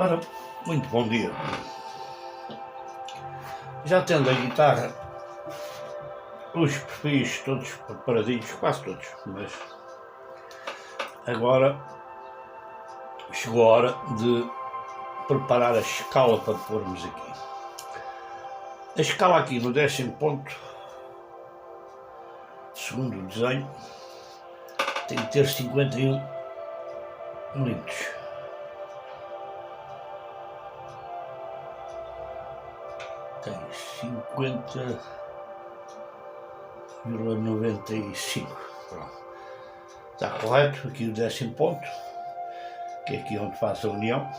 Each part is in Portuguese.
Ora, muito bom dia. Já tendo a guitarra, os perfis todos preparadinhos, quase todos, mas agora chegou a hora de preparar a escala para pormos aqui. A escala aqui no 10º ponto, segundo o desenho, tem que ter 51 milímetros. Tem 50,95. Pronto. Está correto. Aqui o 10º ponto, que é aqui onde faço a união.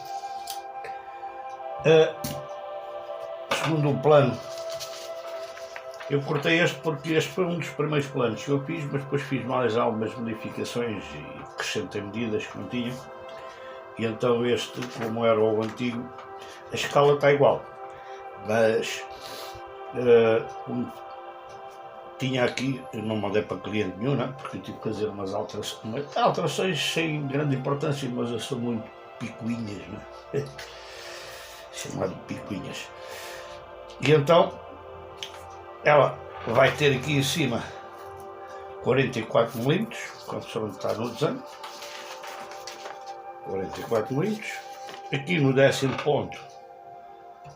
Segundo o plano, eu cortei este porque este foi um dos primeiros planos que eu fiz, mas depois fiz mais algumas modificações e acrescentei medidas que não tinha. E então este, como era o antigo, a escala está igual. Mas como tinha aqui, eu não mandei para cliente nenhum, não? Porque eu tive que fazer umas alterações sem grande importância, mas eu sou muito picuinhas, não é? Chamado picuinhas. E então ela vai ter aqui em cima 44 milímetros, conforme está no desenho, 44 milímetros. Aqui no 10º ponto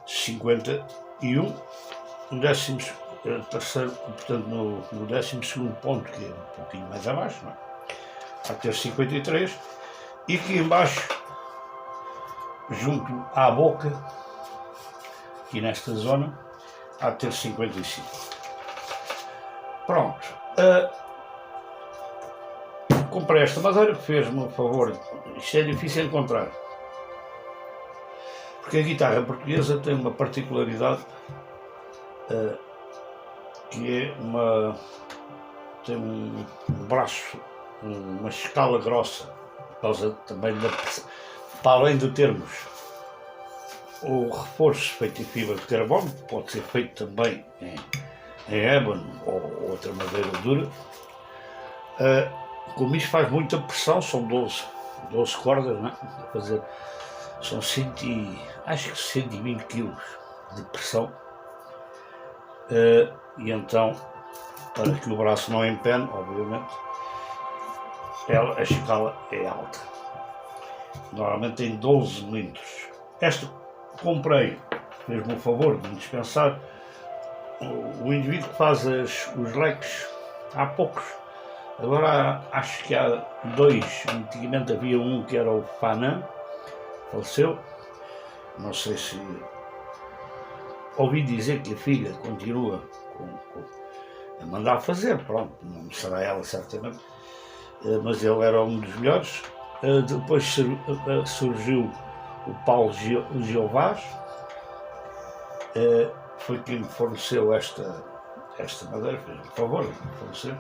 51, no 13º, portanto no 12º ponto, que é um pouquinho mais abaixo, não é? Há ter 53, e aqui embaixo, junto à boca, aqui nesta zona, há ter 55. Pronto. Comprei esta madeira, fez-me um favor, isto é difícil de encontrar. Porque a guitarra portuguesa tem uma particularidade, que é tem um braço, uma escala grossa, por causa também para além de termos o reforço feito em fibra de carbono, pode ser feito também em ébano ou outra madeira dura. Como isto faz muita pressão, são 12 cordas, não é? A fazer, são acho que 120 kg de pressão, e então, para que o braço não empene, obviamente, a escala é alta. Normalmente tem 12 milímetros. Esta comprei, fez-me o favor de me dispensar. O indivíduo que faz os leques, há poucos. Agora acho que há dois. Antigamente havia um que era o Fanan, faleceu. Não sei se ouvi dizer que a filha continua a mandar fazer, pronto, não será ela certamente, mas ele era um dos melhores. Depois surgiu o Paulo Giovaz, foi quem me forneceu esta madeira, fez por favor, me fornecer.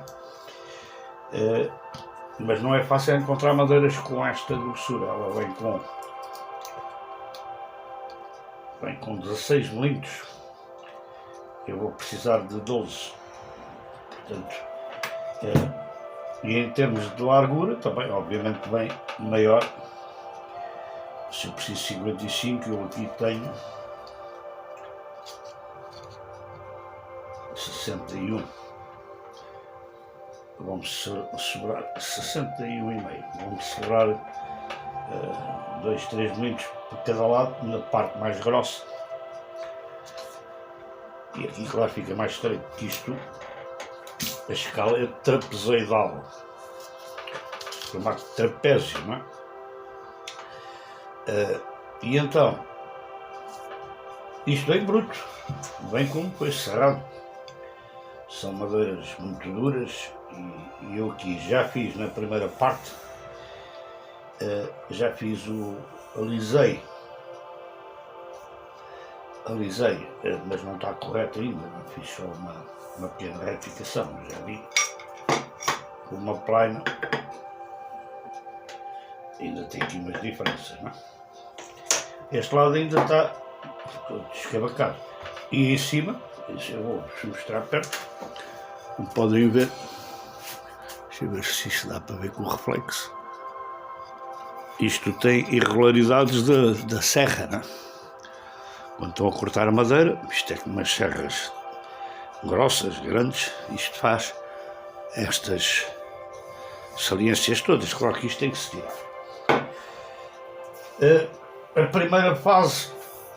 Mas não é fácil encontrar madeiras com esta grossura. Ela vem com 16 milímetros. Eu vou precisar de 12. Portanto, e em termos de largura também, obviamente, vem maior. Se eu preciso de 55, eu aqui tenho 61. Vamos sobrar 61,5. Vamos sobrar 2, 3 milímetros por cada lado, na parte mais grossa. E aqui, claro, fica mais estreito, porque isto, a escala é trapezoidal, formato de trapézio, não é? E então, isto vem bruto, vem como depois serrado. São madeiras muito duras, e eu aqui já fiz na primeira parte, já fiz alisei, mas não está correto ainda, não fiz só uma pequena retificação, já vi. Uma plana, ainda tem aqui umas diferenças, não é? Este lado ainda está escavacado. E em cima, isso eu vou mostrar perto, como podem ver, deixa eu ver se isto dá para ver com o reflexo. isto tem irregularidades da serra, não é? Quando estão a cortar a madeira, isto é como umas serras grossas, grandes, isto faz estas saliências todas. Claro que isto tem que se tirar. A primeira fase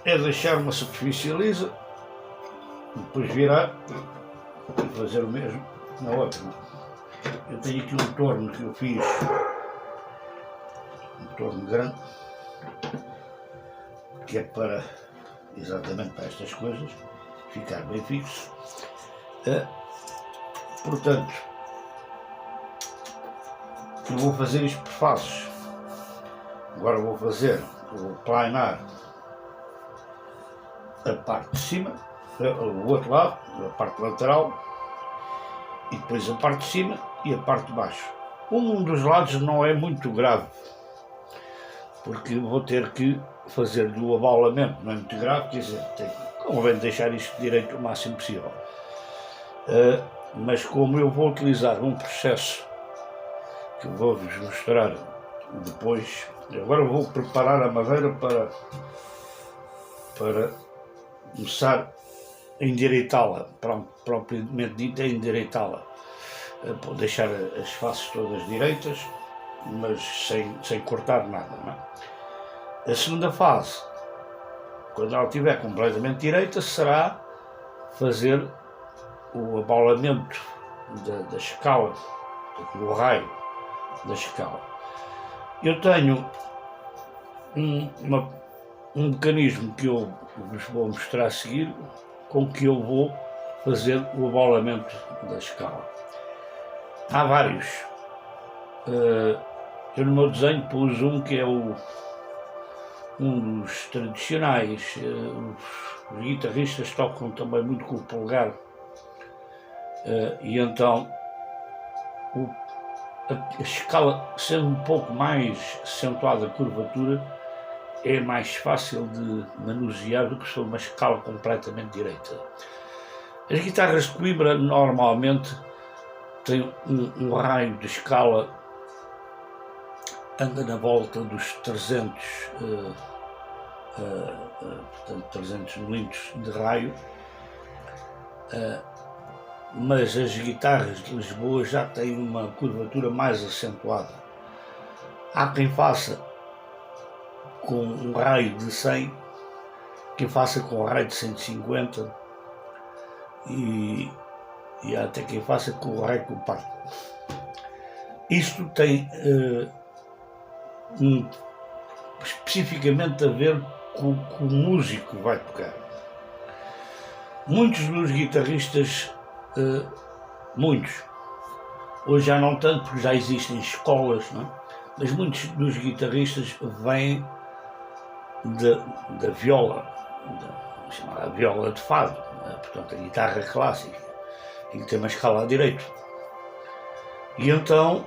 é deixar uma superfície lisa, depois virar e fazer o mesmo na outra. Eu tenho aqui um torno que eu fiz, um torno grande, que é para exatamente para estas coisas ficar bem fixo. Portanto, eu vou fazer isto por fases. Agora vou planar a parte de cima, o outro lado, a parte lateral, e depois a parte de cima e a parte de baixo. Um dos lados não é muito grave, porque vou ter que fazer do abaulamento, não é muito grave, quer dizer, convém deixar isto direito o máximo possível. Mas como eu vou utilizar um processo que vou-vos mostrar depois, agora vou preparar a madeira para começar a endireitá-la, propriamente dita, endireitá-la, deixar as faces todas direitas, mas sem cortar nada, não é? A segunda fase, quando ela estiver completamente direita, será fazer o abaulamento da escala, do raio da escala. Eu tenho um mecanismo que eu vos vou mostrar a seguir, com que eu vou fazer o abaulamento da escala. Há vários. Eu no meu desenho pus um que é um dos tradicionais. Os guitarristas tocam também muito com o polegar, e então a escala, sendo um pouco mais acentuada a curvatura, é mais fácil de manusear do que se for uma escala completamente direita. As guitarras de Coimbra normalmente têm um raio de escala, anda na volta dos 300, portanto 300 milímetros de raio, mas as guitarras de Lisboa já têm uma curvatura mais acentuada. Há quem faça com um raio de 100, quem faça com um raio de 150 e há até quem faça com o raio compacto. Isto tem especificamente a ver com o músico que vai tocar. Muitos dos guitarristas, hoje já não tanto porque já existem escolas, não é? Mas muitos dos guitarristas vêm da viola, chamada viola de fado, né? Portanto a guitarra clássica, em que tem uma escala a direito. E então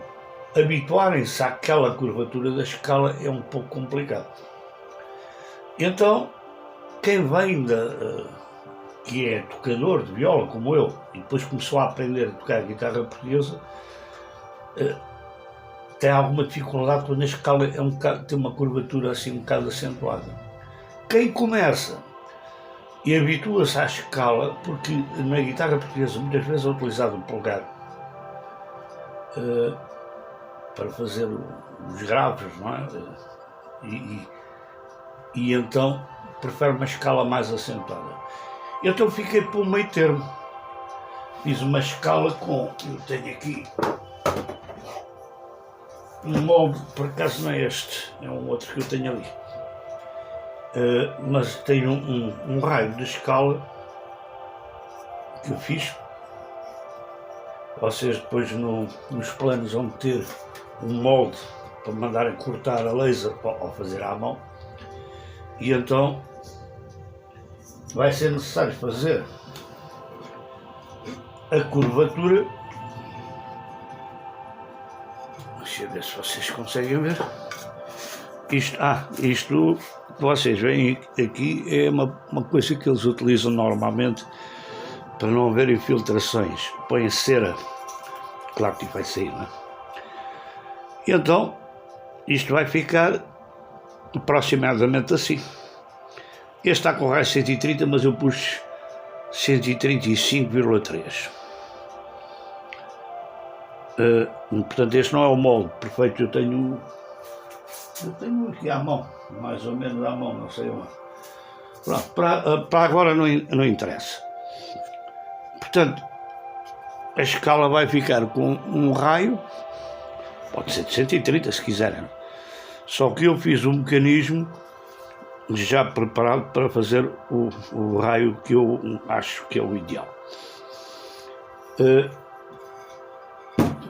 habituarem-se àquela curvatura da escala é um pouco complicado. Então quem vem que é tocador de viola, como eu, e depois começou a aprender a tocar a guitarra portuguesa, tem alguma dificuldade quando a escala tem uma curvatura assim um bocado acentuada. Quem começa e habitua-se à escala, porque na guitarra portuguesa muitas vezes é utilizado o polegar para fazer os graves, não é? E então prefere uma escala mais acentuada. Então fiquei por um meio termo. Fiz uma escala eu tenho aqui um molde, por acaso não é este, é um outro que eu tenho ali, mas tenho um raio de escala que eu fiz. Vocês depois nos planos vão ter um molde para mandarem cortar a laser ou fazer à mão, e então vai ser necessário fazer a curvatura. Deixa eu ver se vocês conseguem ver. Isto que vocês veem aqui é uma coisa que eles utilizam normalmente para não haver infiltrações. Põem cera, claro que vai sair, não é? E então isto vai ficar aproximadamente assim. Este está com raio 130, mas eu pus 135,3. Portanto, este não é o molde perfeito. Eu tenho aqui à mão, mais ou menos à mão, não sei onde. Pronto, para agora não interessa. Portanto, a escala vai ficar com um raio, pode ser de 130 se quiserem, só que eu fiz um mecanismo já preparado para fazer o raio que eu acho que é o ideal.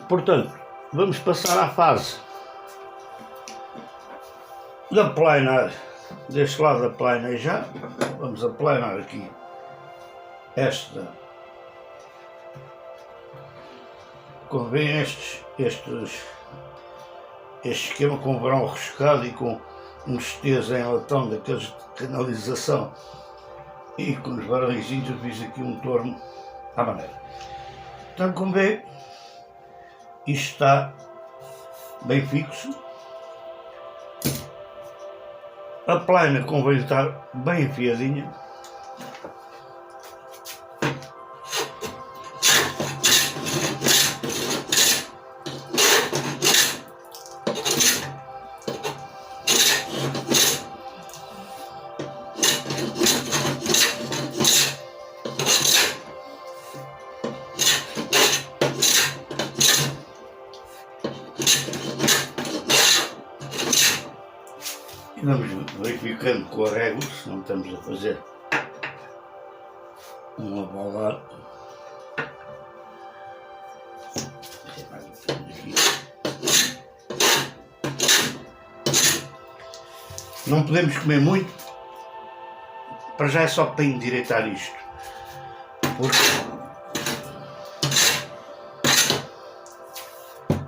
Portanto, vamos passar à fase de aplanar, deste lado aplanar já, vamos aplanar aqui este esquema com verão roscado e com uns T's em latão daqueles de canalização e com os varõezinhos. Eu fiz aqui um torno à maneira. Então, como vê, isto está bem fixo. A plana convém estar bem afiadinha. Vamos verificando com a régua, se não estamos a fazer um abalar. Não podemos comer muito, para já é só para endireitar isto,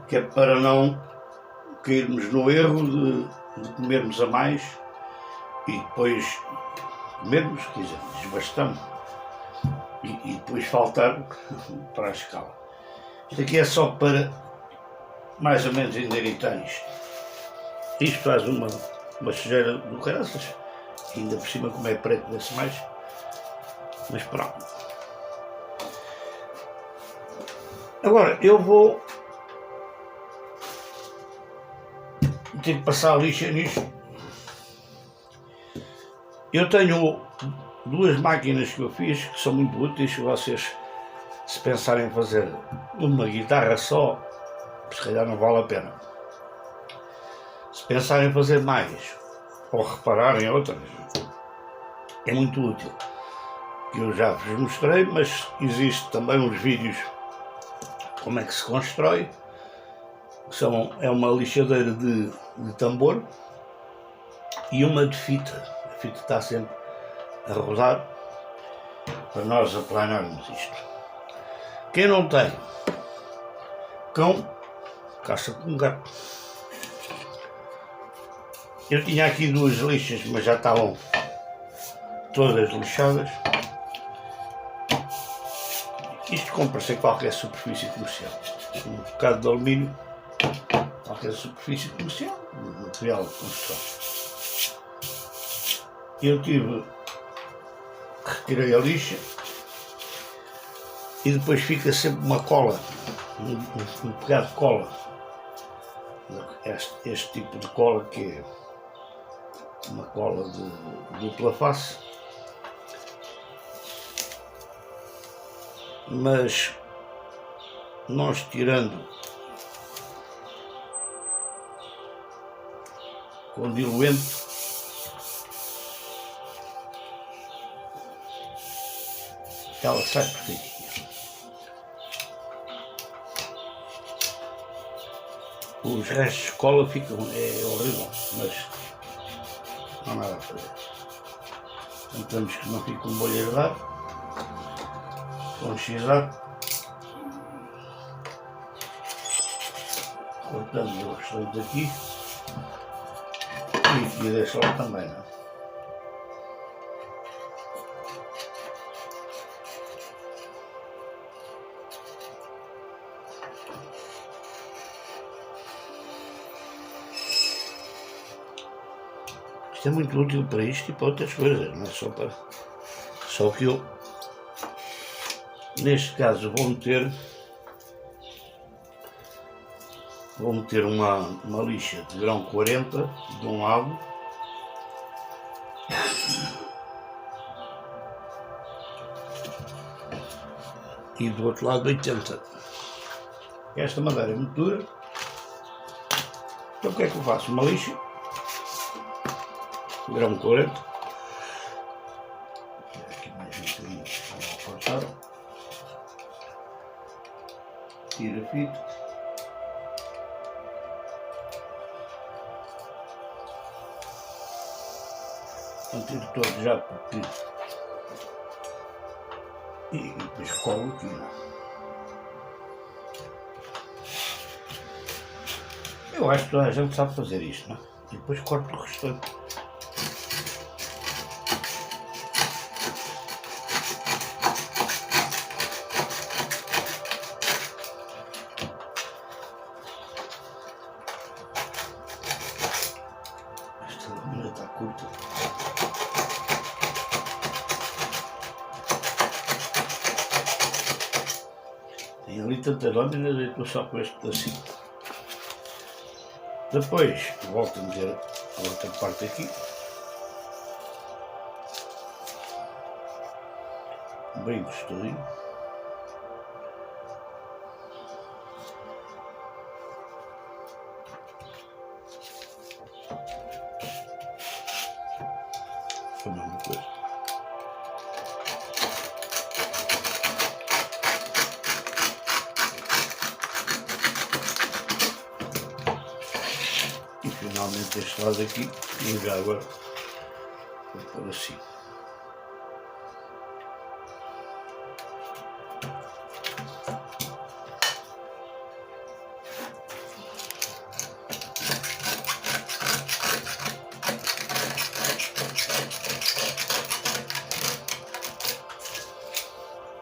que é para não cairmos no erro de comermos a mais e depois comermos, quer dizer, desbastamos e depois faltar para a escala. Isto aqui é só para mais ou menos endireitar isto. Isto faz uma sujeira do caraças, ainda por cima, como é preto, vê-se mais, mas pronto. Agora eu vou ter que passar a lixa nisto. Eu tenho duas máquinas que eu fiz que são muito úteis. Se vocês se pensarem em fazer uma guitarra só, se calhar não vale a pena. Se pensarem em fazer mais ou repararem outras, é muito útil. Eu já vos mostrei, mas existe também uns vídeos como é que se constrói. É uma lixadeira de tambor e uma de fita. A fita está sempre a rodar para nós aplanarmos isto. Quem não tem cão, caça com gato. Eu tinha aqui duas lixas, mas já estavam todas lixadas. Isto compra-se em qualquer superfície comercial. Um bocado de alumínio, qualquer superfície comercial, material de construção. Eu retirei a lixa e depois fica sempre uma cola, um pegado de cola. Este tipo de cola, que é uma cola de dupla face, mas nós tirando com diluente, ela sai perfeitinha. Os restos de cola ficam, é horrível, mas não há nada a fazer. Tentamos que não fique um bolho herdado, com um x-ato. Cortamos o restante aqui e aqui deixo lá também, não é? Isto é muito útil para isto e para outras coisas, não é só para... Só que eu, neste caso, vou meter uma lixa de grão 40 de um lado e do outro lado 80. Esta madeira é muito dura, então o que é que eu faço? Uma lixa de grão 40, aqui mais um bocadinho para cortar, tira a fita. Não tiro todo já porque... E depois colo aqui, não? Eu acho que toda a gente sabe fazer isto, não? E depois corto o restante. Esta lâmina está curta. Tem ali tantas lâminas e estou só com este pedacinho. Depois volto a meter a outra parte aqui. Bem gostadinho. A mesma coisa. E finalmente este lado aqui, e já agora vou pôr assim.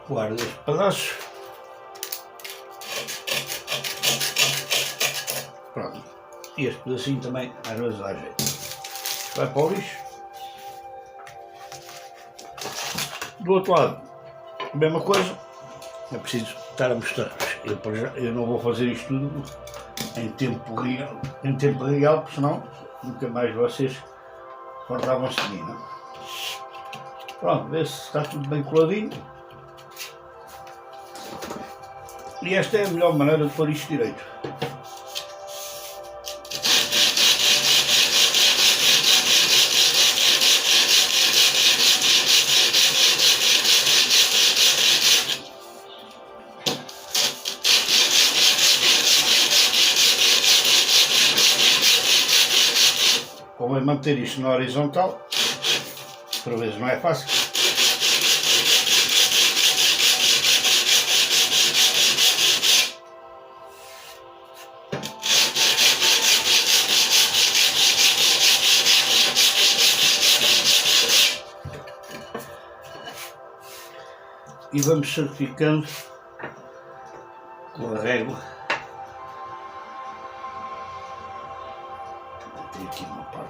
Guardo este pedaço. Pronto. E este pedacinho também às vezes dá jeito. Vai para o lixo. Do outro lado, a mesma coisa. É preciso estar a mostrar. Eu não vou fazer isto tudo em tempo real, porque senão nunca mais vocês cortavam-se de mim, não? Pronto, vê se está tudo bem coladinho. E esta é a melhor maneira de pôr isto direito. Convém manter isto na horizontal, por vezes não é fácil. E vamos certificando com a régua. Tem aqui uma parte.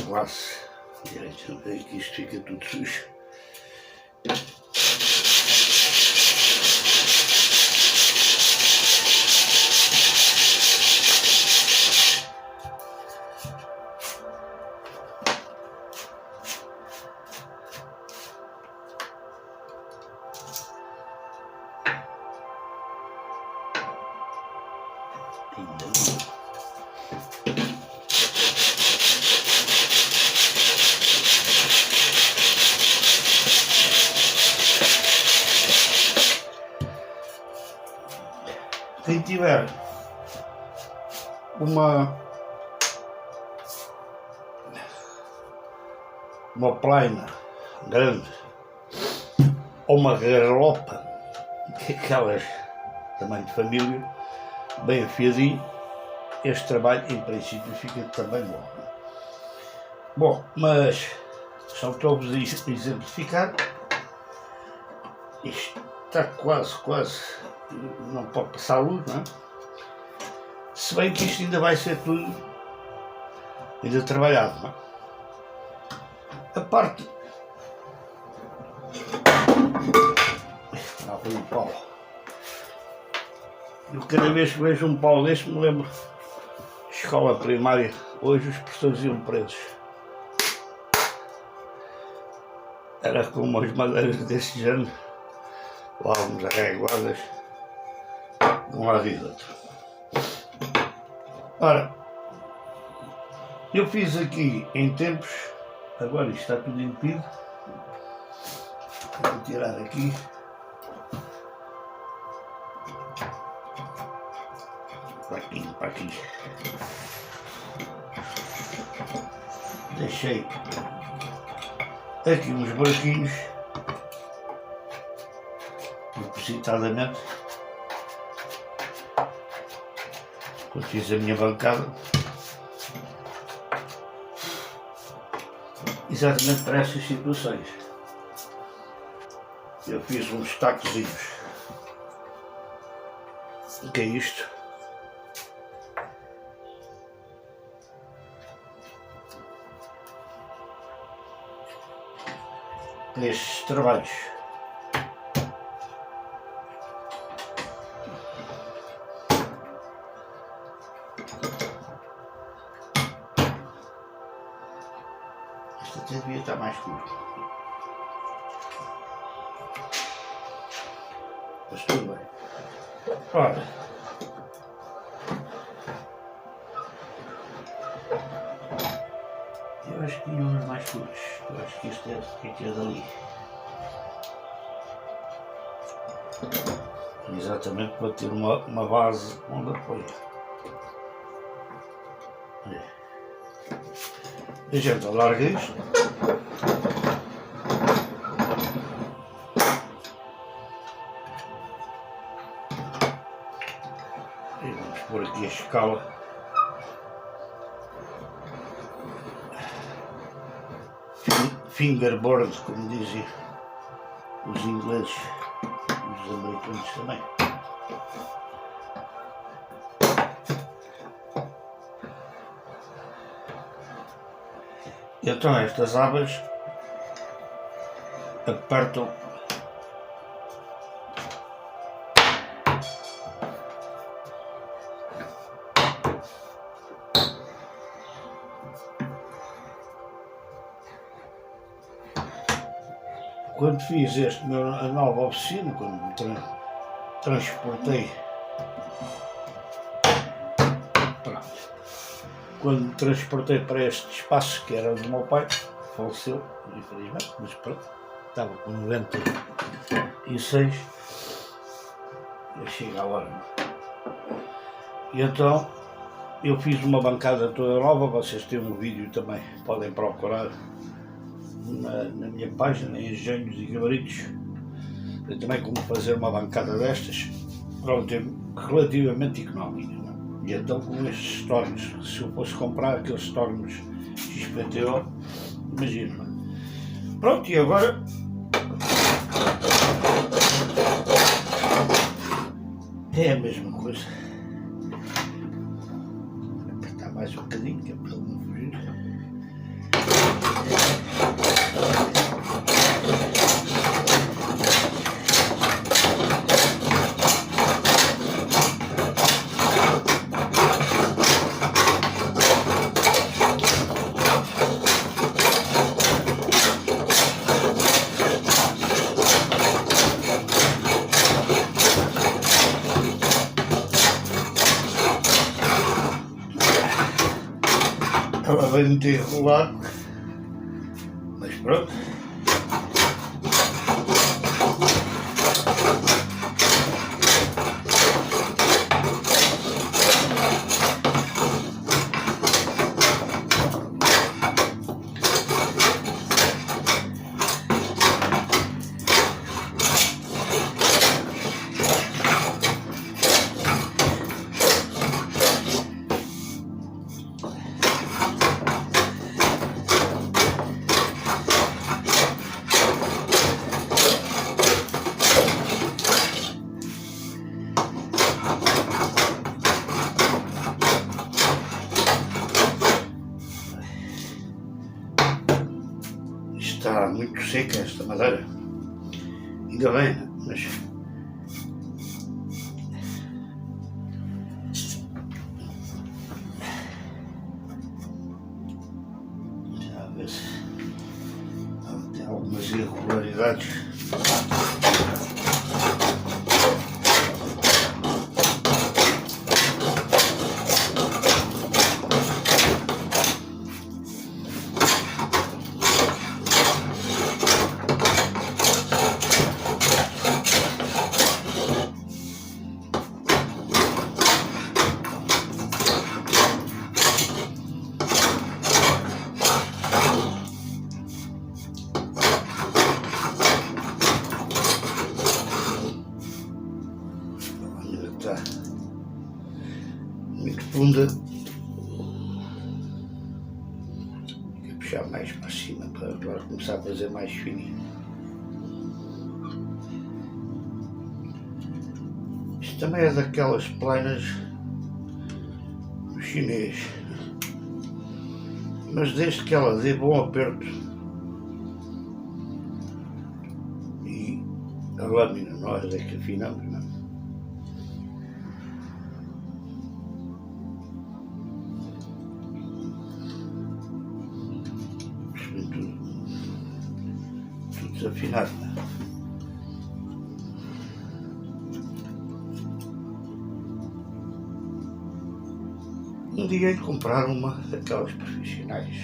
Quase direito, não vejo que isto fica tudo sujo. Ainda não. Quem tiver uma plaina grande ou uma garlopa, que é aquelas tamanho de família, bem afiadinho, este trabalho em princípio fica também bom. Bom, mas só estou-vos a exemplificar. Isto está quase, não pode passar luz, não é? Se bem que isto ainda vai ser tudo ainda trabalhado, não é? A parte... Lá foi o pau. Eu cada vez que vejo um pau deste me lembro de escola primária, hoje os professores iam presos. Era com umas madeiras desse género, levávamos arreguadas de um lado e do outro. Ora, eu fiz aqui em tempos, agora isto está tudo entupido, vou tirar aqui. Para aqui. Deixei aqui uns buraquinhos, propositadamente, quando fiz a minha bancada, exatamente para estas situações. Eu fiz uns tacozinhos. O que é isto? Estes trabalhos. Este até devia estar mais curto. Mas tudo bem. Ora. Eu acho que tinha uns mais curtos. Eu acho que este é dali. Exatamente para ter uma base onde apoia. A gente alarga isto. E vamos pôr aqui a escala. Fingerboard, como dizem os ingleses, os americanos também. E então estas abas apertam quando fiz a nova oficina, quando me transportei, quando me transportei para este espaço que era do meu pai, faleceu, infelizmente, mas pronto, estava com 96, chega a hora. E então eu fiz uma bancada toda nova, vocês têm um vídeo também, podem procurar na minha página, em Engenhos e Gabaritos. Eu também como fazer uma bancada destas, pronto, é relativamente económica, não é? E então com estes tornos, se eu fosse comprar aqueles tornos XPTO, imagina, não é? Pronto, e agora é a mesma coisa. Vou apertar mais um bocadinho, que é para ele não fugir. Ela vai me ter enrolado, mas pronto. Está muito seca esta madeira. Ainda bem, né? Mas já a ver se tem algumas irregularidades. Está muito funda. Vou puxar mais para cima para agora começar a fazer mais fininho. Isto também é daquelas planas do chinês, mas desde que ela dê bom aperto e a lâmina nós é que afinamos, não é? Tudo desafinado. Um dia de comprar uma daquelas profissionais,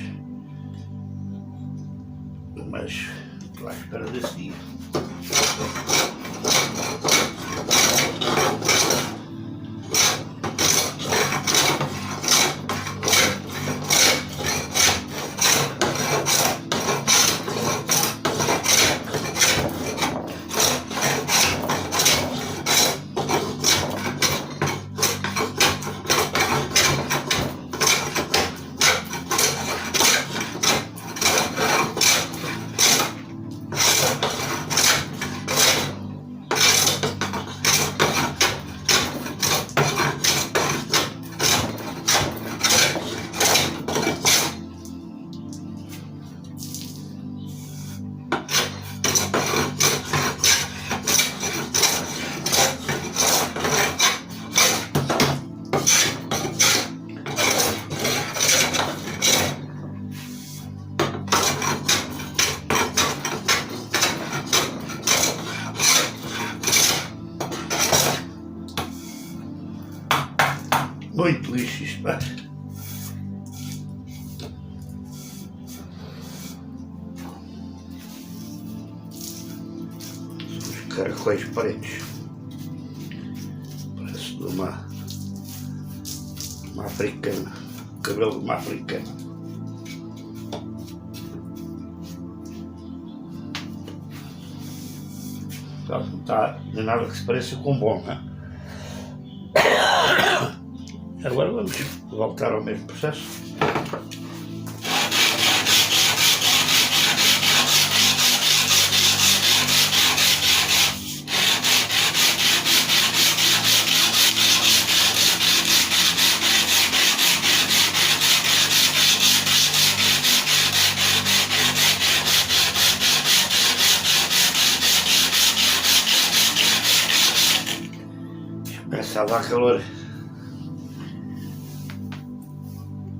mas estou à espera desse dia. Muito lixo isto, pá. Os caracóis pretos. Parece de uma africana. Cabelo de uma africana. Não está de nada que se pareça com bom, não é? Agora vamos voltar ao mesmo processo. Começa a dar calor.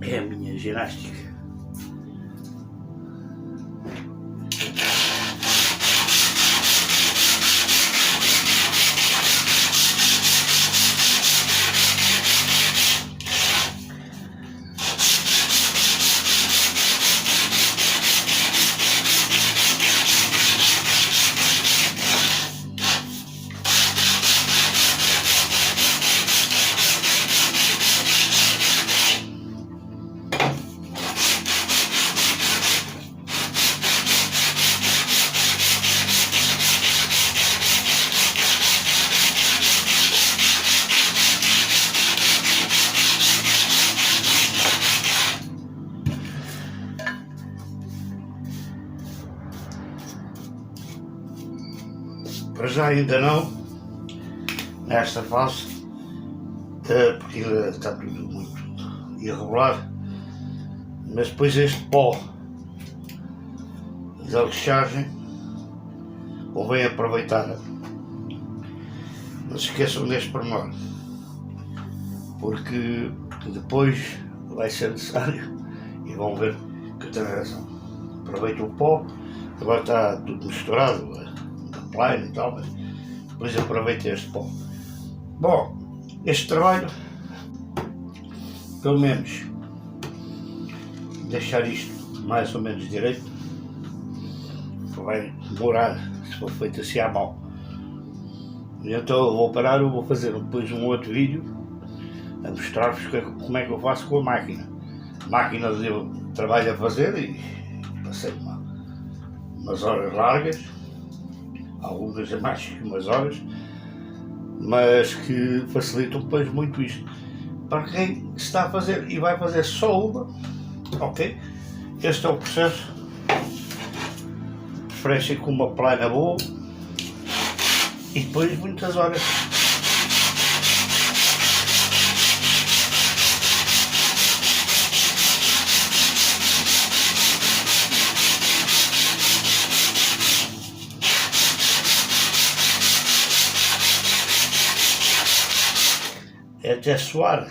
É a minha ginástica. Para já ainda não, nesta fase, porque ainda está tudo muito irregular, mas depois este pó da lixagem, ou bem aproveitada. Não se esqueçam deste pormenor, porque depois vai ser necessário e vão ver que tem razão. Aproveita o pó, agora está tudo misturado, da plane e tal, mas depois aproveita este pó. Bom, este trabalho, pelo menos, deixar isto mais ou menos direito, vai demorar se for feito assim à mão. E então eu vou parar, eu vou fazer depois um outro vídeo a mostrar-vos como é que eu faço com a máquina. A máquina eu trabalho a fazer e passei umas horas largas, algumas a mais que umas horas, mas que facilitam depois muito isto. Para quem está a fazer e vai fazer só uma, ok? Este é o processo. Preferência com uma plana boa e depois muitas horas. É até suar.